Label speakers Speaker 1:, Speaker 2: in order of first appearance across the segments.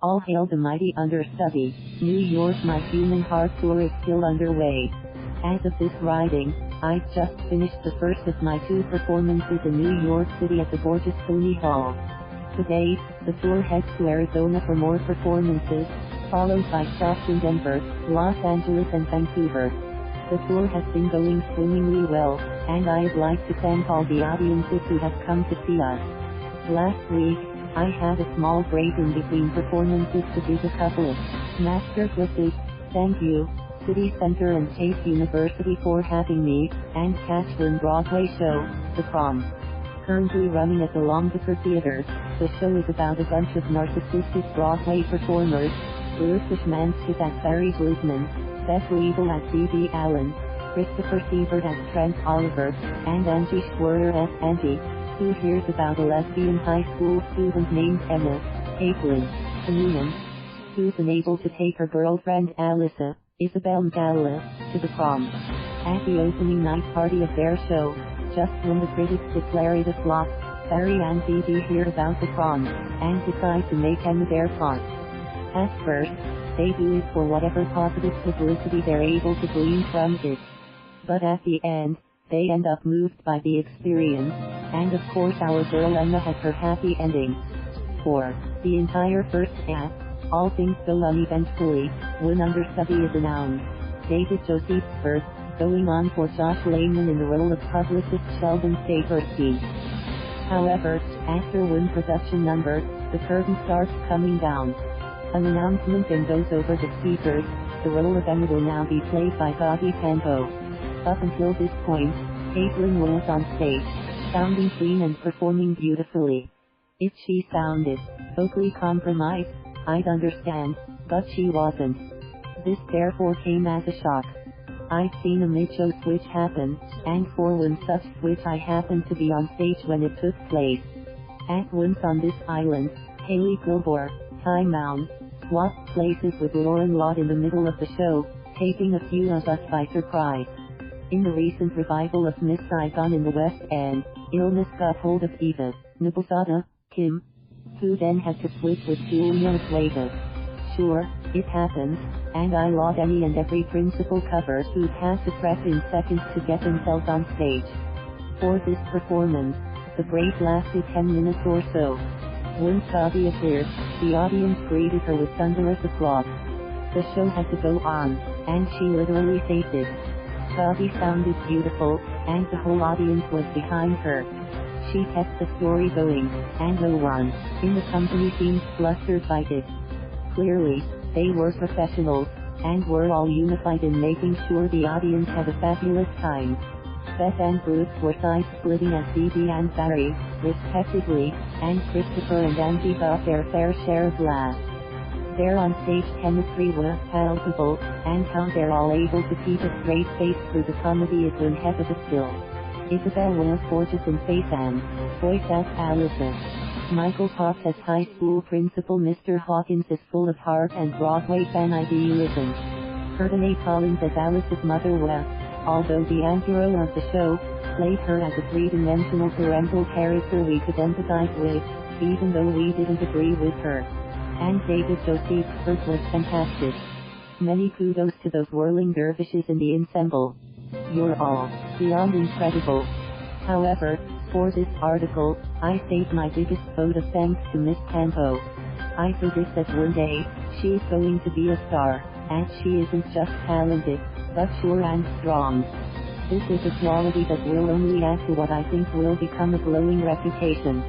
Speaker 1: All hail the mighty understudy. New York My Human Heart Tour is still underway. As of this writing, I've just finished the first of my 2 performances in New York City at the gorgeous Sony Hall. Today, the tour heads to Arizona for more performances, followed by stops in Denver, Los Angeles and Vancouver. The tour has been going swimmingly well, and I'd like to thank all the audiences who have come to see us. Last week, I had a small break in between performances to give a couple of masterclasses. Thank you, City Center and Chase University for having me, and Catchland Broadway show, The Prom. Currently running at the Longacre Theater, the show is about a bunch of narcissistic Broadway performers, Ashmanskas as Barry Glickman, Beth Leavel as Dee Dee Allen, Christopher Siebert as Trent Oliver, and Angie Shworer as Angie, who hears about a lesbian high school student named Emma Kinnunen, who's unable to take her girlfriend Alyssa, Isabelle McCalla, to the prom. At the opening night party of their show, just when the critics declare it a flop, Barry and Dee Dee hear about the prom, and decide to make Emma their pot. At first, they do it for whatever positive publicity they're able to glean from it. But at the end, they end up moved by the experience, and of course our girl Emma has her happy ending. For the entire first act, all things go uneventfully, when understudy is announced, David Josefsberg, going on for Josh Lamon in the role of publicist Sheldon Saperstein. However, after one production number, the curtain starts coming down. An announcement then goes over the speakers. The role of Emma will now be played by Gabi Campo. Up until this point, Caitlin was on stage, sounding clean and performing beautifully. If she sounded vocally compromised, I'd understand, but she wasn't. This therefore came as a shock. I've seen a mid-show switch happen, and for one such switch I happened to be on stage when it took place. At once on this island, Hailey Kilgore, Time Mound, swapped places with Loren Lott in the middle of the show, taking a few of us by surprise. In the recent revival of Miss Saigon in the West End, illness got hold of Eva Noblezada, Kim, who then had to switch with Julia Abueva. Sure, it happens, and I laud any and every principal cover who has to prep in seconds to get themselves on stage. For this performance, the break lasted 10 minutes or so. Once Gabi appeared, the audience greeted her with thunderous applause. The show had to go on, and she literally saved it. Gabi sounded beautiful, and the whole audience was behind her. She kept the story going, and no one in the company seemed flustered by it. Clearly, they were professionals, and were all unified in making sure the audience had a fabulous time. Beth and Brooks were side-splitting as Dee Dee and Barry, respectively, and Christopher and Angie got their fair share of laughs. Their on-stage chemistry was palpable, and how they're all able to keep a straight face through the comedy is one heck of a skill. Isabelle was gorgeous in face and voice as Alyssa. Michael Potts as high school principal Mr. Hawkins is full of heart and Broadway-fan idealism. Courtenay Collins as Alyssa's mother was, although the anti-hero of the show, played her as a three-dimensional parental character we could empathize with, even though we didn't agree with her. And David Josefsberg was fantastic. Many kudos to those whirling dervishes in the ensemble. You're all beyond incredible. However, for this article, I saved my biggest vote of thanks to Ms Campo. I predict that one day, she's going to be a star, and she isn't just talented, but sure and strong. This is a quality that will only add to what I think will become a glowing reputation.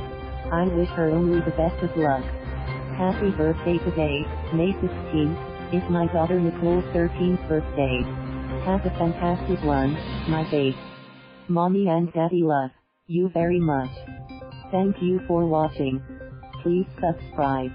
Speaker 1: I wish her only the best of luck. Happy birthday today, May 16th, is my daughter Nicole's 13th birthday. Have a fantastic one, my babe. Mommy and Daddy love you very much. Thank you for watching. Please subscribe.